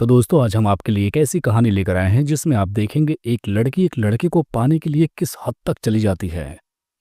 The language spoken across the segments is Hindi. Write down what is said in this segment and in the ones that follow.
तो दोस्तों आज हम आपके लिए एक ऐसी कहानी लेकर आए हैं जिसमें आप देखेंगे एक लड़की एक लड़के को पाने के लिए किस हद तक चली जाती है।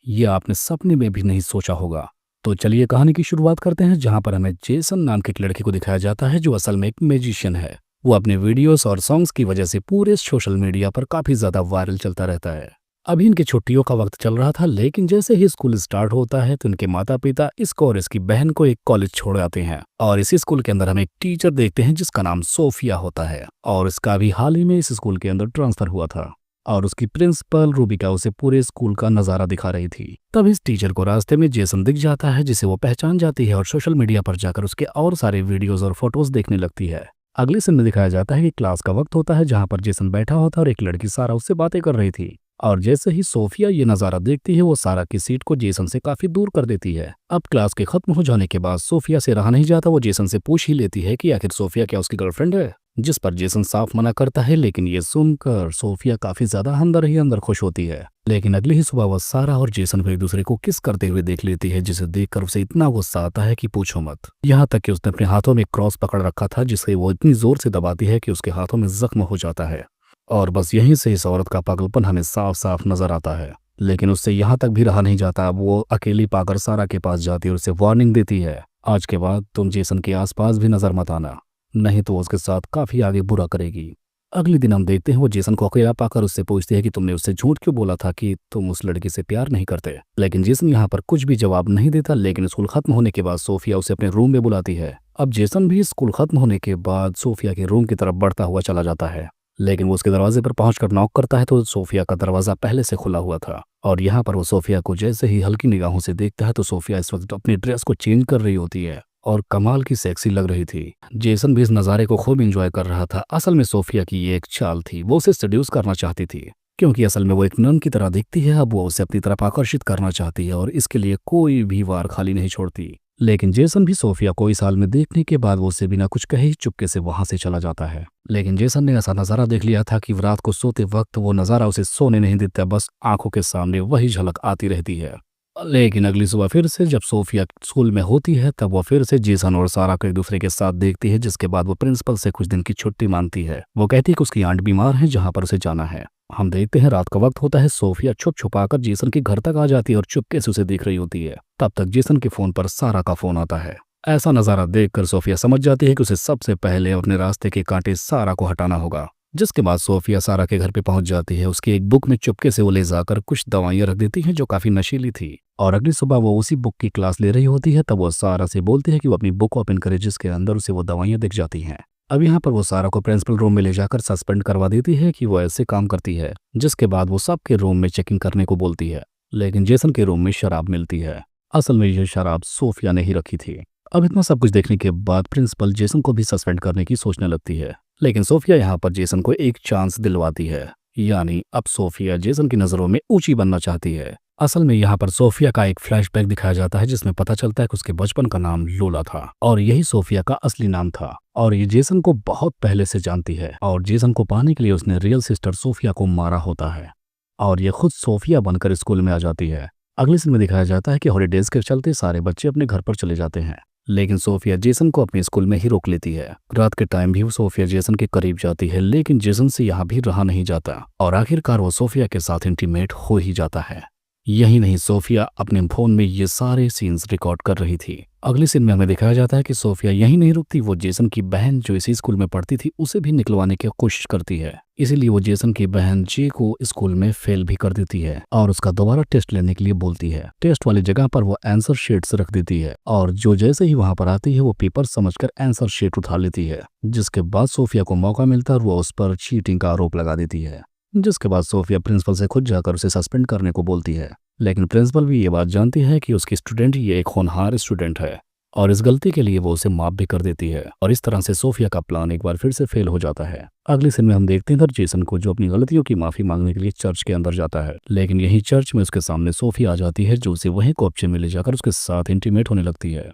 ये आपने सपने में भी नहीं सोचा होगा। तो चलिए कहानी की शुरुआत करते हैं, जहां पर हमें जेसन नाम के एक लड़के को दिखाया जाता है जो असल में एक म्यूजिशियन है। वो अपने वीडियोस और सॉन्ग्स की वजह से पूरे सोशल मीडिया पर काफी ज्यादा वायरल चलता रहता है। अभी इनकी छुट्टियों का वक्त चल रहा था, लेकिन जैसे ही स्कूल स्टार्ट होता है तो इनके माता पिता इसको और इसकी बहन को एक कॉलेज छोड़ आते हैं। और इसी स्कूल के अंदर हम एक टीचर देखते हैं जिसका नाम सोफिया होता है, और इसका भी हाल ही में इस स्कूल के अंदर ट्रांसफर हुआ था। और उसकी प्रिंसिपल रूबिका उसे पूरे स्कूल का नजारा दिखा रही थी। तब इस टीचर को रास्ते में जेसन दिख जाता है, जिसे वो पहचान जाती है और सोशल मीडिया पर जाकर उसके और सारे वीडियोज और फोटोज देखने लगती है। अगले सीन में दिखाया जाता है कि क्लास का वक्त होता है, जहां पर जेसन बैठा होता है और एक लड़की सारा उससे बातें कर रही थी। और जैसे ही सोफिया ये नजारा देखती है, वो सारा की सीट को जेसन से काफी दूर कर देती है। अब क्लास के खत्म हो जाने के बाद सोफिया से रहा नहीं जाता, वो जेसन से पूछ ही लेती है कि आखिर सोफिया क्या उसकी गर्लफ्रेंड है, जिस पर जेसन साफ मना करता है। लेकिन ये सुनकर सोफिया काफी ज्यादा अंदर ही अंदर खुश होती है। लेकिन अगली ही सुबह वह सारा और जेसन को एक दूसरे को किस करते हुए देख लेती है, जिसे देखकर उसे इतना गुस्सा आता है कि पूछो मत। यहाँ तक कि उसने अपने हाथों में क्रॉस पकड़ रखा था, जिसे वो इतनी जोर से दबाती है कि उसके हाथों में जख्म हो जाता है। और बस यहीं से इस औरत का पागलपन हमें साफ साफ नजर आता है। लेकिन उससे यहाँ तक भी रहा नहीं जाता। अब वो अकेली पाकर सारा के पास जाती है और उसे वार्निंग देती है, आज के बाद तुम जेसन के आसपास भी नजर मत आना, नहीं तो उसके साथ काफी आगे बुरा करेगी। अगले दिन हम देखते हैं वो जेसन को अकेला पाकर उससे पूछती है कि तुमने उससे झूठ क्यों बोला था कि तुम उस लड़की से प्यार नहीं करते। लेकिन जेसन यहाँ पर कुछ भी जवाब नहीं देता। लेकिन स्कूल खत्म होने के बाद सोफिया उसे अपने रूम में बुलाती है। अब जेसन भी स्कूल खत्म होने के बाद सोफिया के रूम की तरफ बढ़ता हुआ चला जाता है। लेकिन वो उसके दरवाजे पर पहुंचकर नॉक करता है तो सोफिया का दरवाजा पहले से खुला हुआ था। और यहाँ पर वो सोफिया को जैसे ही हल्की निगाहों से देखता है तो सोफिया इस वक्त अपनी ड्रेस को चेंज कर रही होती है और कमाल की सेक्सी लग रही थी। जेसन भी इस नज़ारे को खूब एंजॉय कर रहा था। असल में सोफिया की ये एक चाल थी, वो उसे सेड्यूस करना चाहती थी, क्योंकि असल में वो एक नन की तरह दिखती है। अब वो उसे अपनी तरफ आकर्षित करना चाहती है और इसके लिए कोई भी वार खाली नहीं छोड़ती। लेकिन जेसन भी सोफिया को इस हाल में देखने के बाद वो उसे बिना कुछ कहे ही चुपके से वहां से चला जाता है। लेकिन जेसन ने ऐसा नजारा देख लिया था कि रात को सोते वक्त वो नजारा उसे सोने नहीं देता, बस आंखों के सामने वही झलक आती रहती है। लेकिन अगली सुबह फिर से जब सोफिया स्कूल में होती है, तब वो फिर से जेसन और सारा को एक दूसरे के साथ देखती है, जिसके बाद वो प्रिंसिपल से कुछ दिन की छुट्टी मांगती है। वो कहती है कि उसकी आंट बीमार है, जहां पर उसे जाना है। हम देखते हैं रात का वक्त होता है। सोफिया छुप छुपाकर जेसन के घर तक आ जाती है और चुपके से उसे देख रही होती है। तब तक जेसन के फोन पर सारा का फोन आता है। ऐसा नजारा देखकर सोफिया समझ जाती है कि उसे सबसे पहले अपने रास्ते के कांटे सारा को हटाना होगा। जिसके बाद सोफिया सारा के घर पे पहुंच जाती है। उसकी एक बुक में चुपके से वो ले जाकर कुछ दवाइयां रख देती हैं जो काफी नशीली थी। और अगली सुबह वो उसी बुक की क्लास ले रही होती है, तब वो सारा से बोलती है कि वो अपनी बुक ओपन करे, जिसके अंदर उसे वो दवाइयां दिख जाती हैं। अब यहाँ पर वो सारा को प्रिंसिपल रूम में ले जाकर सस्पेंड करवा देती है कि वो ऐसे काम करती है। जिसके बाद वो सबके रूम में चेकिंग करने को बोलती है। लेकिन जेसन के रूम में शराब मिलती है। असल में ये शराब सोफिया ने ही रखी थी। अब इतना सब कुछ देखने के बाद प्रिंसिपल जेसन को भी सस्पेंड करने की सोचने लगती है। लेकिन सोफिया यहाँ पर जेसन को एक चांस दिलवाती है, यानी अब सोफिया जेसन की नजरों में ऊंची बनना चाहती है। असल में यहाँ पर सोफिया का एक फ्लैशबैक दिखाया जाता है, जिसमें पता चलता है कि उसके बचपन का नाम लोला था और यही सोफिया का असली नाम था। और ये जेसन को बहुत पहले से जानती है और जेसन को पाने के लिए उसने रियल सिस्टर सोफिया को मारा होता है। और ये खुद सोफिया बनकर स्कूल में आ जाती है। अगले सीन में दिखाया जाता है कि हॉलीडेज के चलते सारे बच्चे अपने घर पर चले जाते हैं। लेकिन सोफिया जेसन को अपने स्कूल में ही रोक लेती है। रात के टाइम भी वो सोफिया जेसन के करीब जाती है, लेकिन जेसन से यहाँ भी रहा नहीं जाता और आखिरकार वो सोफिया के साथ इंटीमेट हो ही जाता है। यही नहीं, सोफिया अपने फोन में ये सारे सीन्स रिकॉर्ड कर रही थी। अगले सीन में हमें दिखाया जाता है कि सोफिया यही नहीं रुकती, वो जेसन की बहन जो इसी स्कूल में पढ़ती थी उसे भी निकलवाने की कोशिश करती है। इसीलिए वो जेसन की बहन जे को स्कूल में फेल भी कर देती है और उसका दोबारा टेस्ट लेने के लिए बोलती है। टेस्ट वाली जगह पर वो आंसर शीट्स रख देती है और जो जैसे ही वहां पर आती है वो पेपर समझकर आंसर शीट उठा लेती है। जिसके बाद सोफिया को मौका मिलता है और वो उस पर चीटिंग का आरोप लगा देती है। जिसके बाद सोफिया प्रिंसिपल से खुद जाकर उसे सस्पेंड करने को बोलती है। लेकिन प्रिंसिपल भी ये बात जानती है कि उसकी स्टूडेंट ये एक होनहार स्टूडेंट है और इस गलती के लिए वो उसे माफ भी कर देती है। और इस तरह से सोफिया का प्लान एक बार फिर से फेल हो जाता है। अगले सीन में हम देखते हैं जेसन को, जो अपनी गलतियों की माफी मांगने के लिए चर्च के अंदर जाता है। लेकिन यही चर्च में उसके सामने सोफिया आ जाती है, जो उसे वहीं कोपचे में ले जाकर उसके साथ इंटीमेट होने लगती है।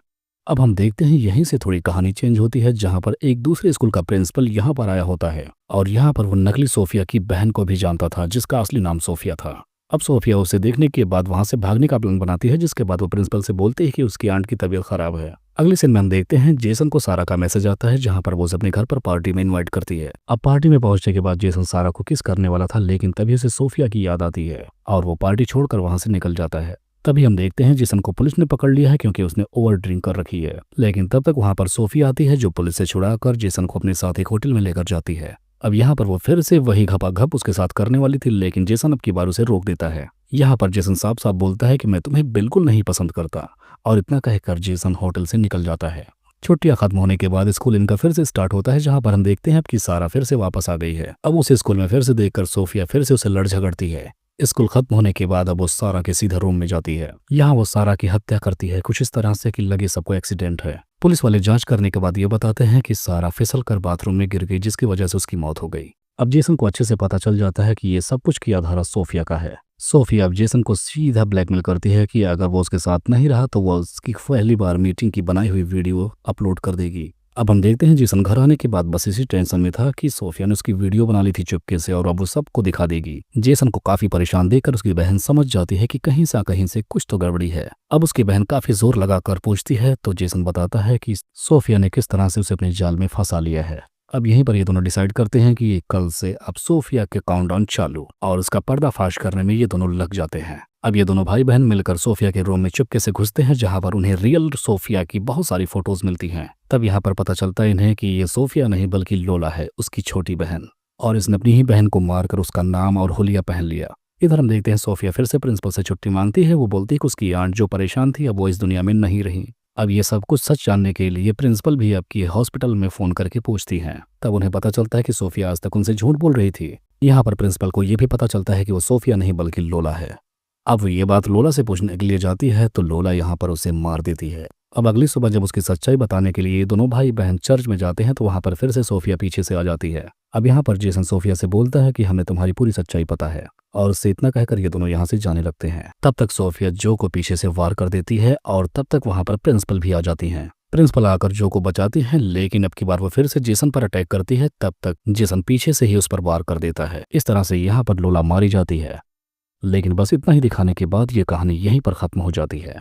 अब हम देखते हैं यहीं से थोड़ी कहानी चेंज होती है, जहां पर एक दूसरे स्कूल का प्रिंसिपल यहाँ पर आया होता है और यहाँ पर वो नकली सोफिया की बहन को भी जानता था, जिसका असली नाम सोफिया था। अब सोफिया उसे देखने के बाद वहां से भागने का प्लान बनाती है, जिसके बाद वो प्रिंसिपल से बोलते हैं कि उसकी आंट की तबीयत खराब है। अगले सीन में हम देखते हैं जेसन को सारा का मैसेज आता है, जहां पर वो उसे अपने घर पर पार्टी में इनवाइट करती है। अब पार्टी में पहुंचने के बाद जेसन सारा को किस करने वाला था, लेकिन तभी उसे सोफिया की याद आती है और वो पार्टी छोड़कर वहां से निकल जाता है। तभी हम देखते हैं जेसन को पुलिस ने पकड़ लिया है, क्योंकि उसने ओवर ड्रिंक कर रखी है। लेकिन तब तक वहां पर सोफिया आती है, जो पुलिस से छुड़ाकर जेसन को अपने साथ एक होटल में लेकर जाती है। अब यहाँ पर वो फिर से वही घपाघप उसके साथ करने वाली थी, लेकिन जेसन अब की बार उसे रोक देता है। यहाँ पर जेसन साफ साफ बोलता है कि मैं तुम्हें बिल्कुल नहीं पसंद करता, और इतना कहकर जेसन होटल से निकल जाता है। छुट्टियां खत्म होने के बाद स्कूल इनका फिर से स्टार्ट होता है, जहां पर हम देखते हैं अब कि सारा फिर से वापस आ गई है। अब उसे स्कूल में फिर से देखकर सोफिया फिर से उसे लड़ झगड़ती है। स्कूल खत्म होने के बाद अब वो सारा के सीधा रूम में जाती है। यहाँ वो सारा की हत्या करती है, कुछ इस तरह से कि लगे सबको एक्सीडेंट है। पुलिस वाले जांच करने के बाद ये बताते हैं कि सारा फिसल कर बाथरूम में गिर गई, जिसकी वजह से उसकी मौत हो गई। अब जेसन को अच्छे से पता चल जाता है कि ये सब कुछ किया धारा सोफिया का है। सोफिया अब जेसन को सीधा ब्लैकमेल करती है कि अगर वो उसके साथ नहीं रहा तो वो उसकी पहली बार मीटिंग की बनाई हुई वीडियो अपलोड कर देगी। अब हम देखते हैं जेसन घर आने के बाद बस इसी टेंशन में था कि सोफिया ने उसकी वीडियो बना ली थी चुपके से, और अब वो सबको दिखा देगी। जेसन को काफी परेशान देखकर उसकी बहन समझ जाती है कि कहीं से कुछ तो गड़बड़ी है। अब उसकी बहन काफी जोर लगाकर पूछती है, तो जेसन बताता है कि सोफिया ने किस तरह से उसे अपने जाल में फंसा लिया है। अब यहीं पर ये दोनों डिसाइड करते हैं कि ये कल से अब सोफिया के काउंटडाउन चालू, और उसका पर्दाफाश करने में ये दोनों लग जाते हैं। अब ये दोनों भाई बहन मिलकर सोफिया के रूम में चुपके से घुसते हैं, जहां पर उन्हें रियल सोफिया की बहुत सारी फोटोज मिलती हैं। तब यहाँ पर पता चलता है इन्हें कि ये सोफिया नहीं बल्कि लोला है, उसकी छोटी बहन, और इसने अपनी ही बहन को मारकर उसका नाम और हुलिया पहन लिया। इधर हम देखते हैं सोफिया फिर से प्रिंसिपल से छुट्टी मांगती है। वो बोलती है कि उसकी आंट जो परेशान थी अब वो इस दुनिया में नहीं रही। अब ये सब कुछ सच जानने के लिए प्रिंसिपल भी अब की हॉस्पिटल में फोन करके पूछती हैं। तब उन्हें पता चलता है कि सोफिया आज तक उनसे झूठ बोल रही थी। यहाँ पर प्रिंसिपल को ये भी पता चलता है कि वो सोफिया नहीं बल्कि लोला है। अब वो ये बात लोला से पूछने के लिए जाती है, तो लोला यहाँ पर उसे मार देती है। अब अगली सुबह जब उसकी सच्चाई बताने के लिए दोनों भाई बहन चर्च में जाते हैं, तो वहां पर फिर से सोफिया पीछे से आ जाती है। अब यहाँ पर जेसन सोफिया से बोलता है कि हमें तुम्हारी पूरी सच्चाई पता है, और उससे इतना कहकर ये दोनों यहाँ से जाने लगते हैं। तब तक सोफिया जो को पीछे से वार कर देती है, और तब तक वहां पर प्रिंसिपल भी आ जाती हैं। प्रिंसिपल आकर जो को बचाती हैं, लेकिन अब की बार वो फिर से जेसन पर अटैक करती है। तब तक जेसन पीछे से ही उस पर वार कर देता है। इस तरह से यहाँ पर लोला मारी जाती है। लेकिन बस इतना ही दिखाने के बाद ये कहानी यहीं पर खत्म हो जाती है।